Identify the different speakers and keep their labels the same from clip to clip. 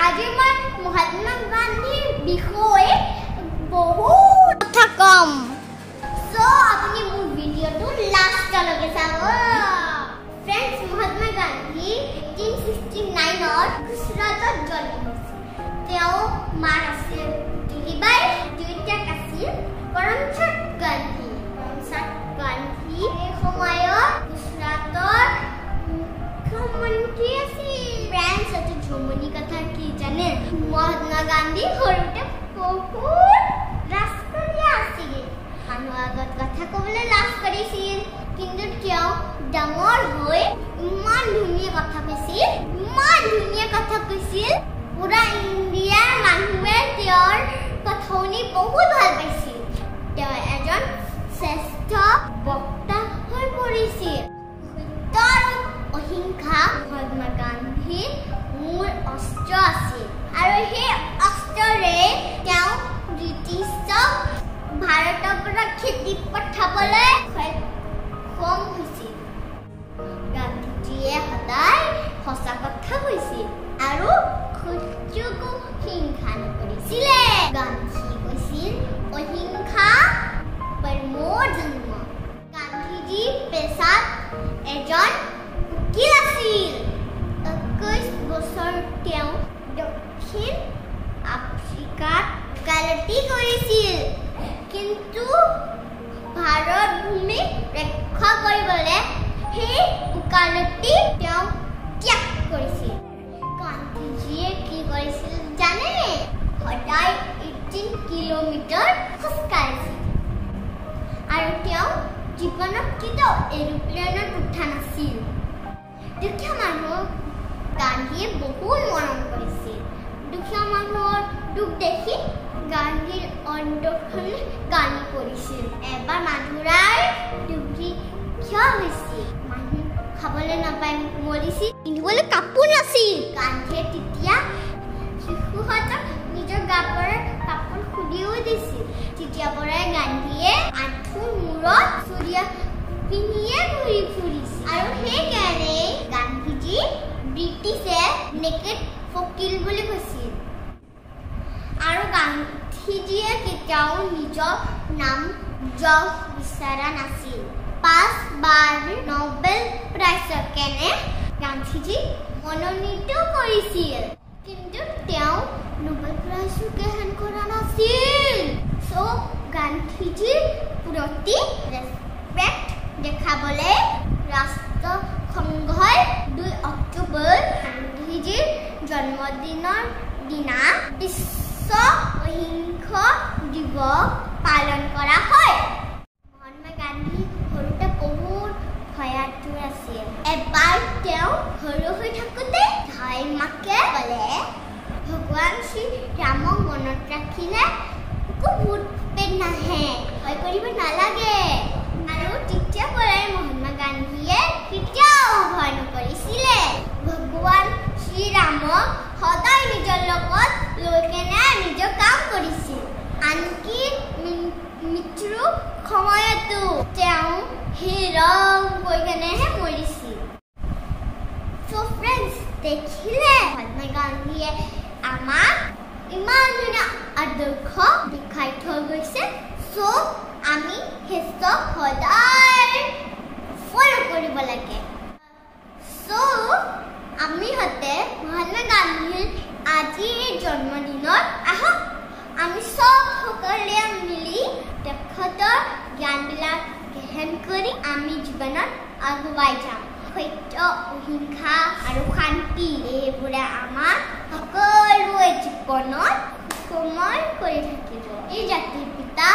Speaker 1: আজি মই মহাত্মা গান্ধীৰ বিষয়ে বহুত কথা কম সো আপুনি মোৰ ভিডিঅ'টো লাষ্টলৈকে চাব ফ্ৰেণ্ডছ মহাত্মা গান্ধী 1869 গুজৰাটত জন্ম হৈছিল তেওঁ মাৰ আছিল দিলীবাই দুইটা আছিল কৰমচাঁদ গান্ধী এই সময়ত গুজৰাটৰ মুখ্যমন্ত্ৰী আছিল ফ্ৰেণ্ডছ এটি ঝুমনি কথা কি জানে মহাত্মা গান্ধী সৰুতে বহুত ৰাজকীয় আছিল মানুহৰ আগত কথা ক'বলৈ লাজ কৰিছিল কিন্তু তেওঁ ডাঙৰ হৈ ইমান ধুনীয়া কথা কৈছিল পুৰা ইণ্ডিয়াৰ মানুহে তেওঁৰ কথা শুনি বহুত ভাল পাইছিল তেওঁ এজন শ্ৰেষ্ঠ বক্তা হৈ পৰিছিল সত্য আৰু অহিংসা মহাত্মা গান্ধীৰ মূল অস্ত্ৰ আছিল আৰু সেই অস্ত্ৰৰে তেওঁ ব্ৰিটিছক ভাৰতৰ পৰা খেতি পঠাবলৈ সক্ষম হৈছিল গান্ধীজীয়ে সদায় সঁচা কথা কৈছিল আৰু সত্যকো হিংসা নকৰিছিলে গান্ধী কৈছিল অহিংসা পৰমো ধৰ্ম গান্ধীজী পেছাত এজন উকিল আছিল 21 বছৰ তেওঁ দক্ষিণ আফ্ৰিকাত ওকালতি কৰিছিল কিন্তু ভাৰত ভূমি ৰক্ষা কৰিবলৈ সেই ওকালতি তেওঁ ত্যাগ কৰিছিল গান্ধীজীয়ে কি কৰিছিল জানে সদায় 18 কিলোমিটাৰ খোজ কাঢ়িছিল আৰু তেওঁ জীৱনত কেতিয়াও এৰোপ্লেনত উঠা নাছিল দুখীয়া মানুহক গান্ধীয়ে বহুত মৰম কৰিছিল দুখীয়া মানুহৰ দুখ দেখি গান্ধীৰ অন্তৰখনে গালি কৰিছিল এবাৰ মাধুৰাৰ দুৰ্ভিক্ষ হৈছিল মানুহ খাবলৈ নাপায় মৰিছিল পিন্ধিবলৈ কাপোৰ নাছিল গান্ধীয়ে তেতিয়া শিশুহঁতক নিজৰ গাৰ কাপোৰ খুলিও দিছিল তেতিয়াৰ পৰাই গান্ধীয়ে আঁঠুৰ মূৰত চুৰিয়া পিন্ধিয়ে ঘূৰি ফুৰিছিল আৰু সেইকাৰণে গান্ধীজী ব্ৰিটিছে নেকেড ফকিৰ বুলি কৈছিল আৰু গান্ধীজীয়ে কেতিয়াও নিজৰ নাম জগ বিচৰা নাছিল 5 বাৰ নোবেল প্ৰাইজৰ কাৰণে গান্ধীজী মনোনীত কৰিছিল কিন্তু তেওঁ নোবেল প্ৰাইজ গ্ৰহণ কৰা নাছিল সো গান্ধীজীৰ প্ৰতি ৰেসপেক্ট দেখাবলৈ ৰাষ্ট্ৰসংঘই 2 অক্টোবৰ গান্ধীজীৰ জন্মদিনৰ দিনা বিশ্ব অহিংসা দিৱস পালন কৰা হয় মহাত্মা গান্ধী সৰুতে বহুত ভয়াতুৰ আছিল এবাৰ তেওঁ সৰু হৈ থাকোঁতে ধাই মাকে ক'লে ভগৱান শ্ৰী ৰামক মনত ৰাখিলে একো ভূত পেট নাহে ভয় কৰিব নালাগে আৰু তেতিয়াৰ পৰাই মহাত্মা গান্ধীয়ে কেতিয়াও ভয় নকৰিছিলে ভগৱান শ্ৰীৰামক সদায় নিজৰ লগত লৈ কেনে নিজৰ কাম কৰিছিল আনকি মৃত্যুৰ সময়তো তেওঁ হিৰক কৈ কেনেহে মৰিছিল সো ফ্ৰেণ্ডছ দেখিলে মহাত্মা গান্ধীয়ে আমাক ইমান ধুনীয়া আদৰ্শ দেখাই থৈ গৈছে সো আমি সেইটোক সদায় ফলো কৰিব লাগে সো আমি হতে মহাত্মা গান্ধীৰ আজি জন্মদিনত আহক আমি সব সকলে মিলি তেখেতৰ জ্ঞানবিলাক গ্ৰহণ কৰি আমি জীৱনত আগুৱাই যাম সত্য অহিংসা আৰু শান্তি এইবোৰে আমাৰ সকলোৱে জীৱনত সময় কৰি থাকিব এই জাতিৰ পিতা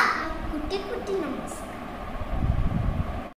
Speaker 1: কোটি কোটি নমস্কাৰ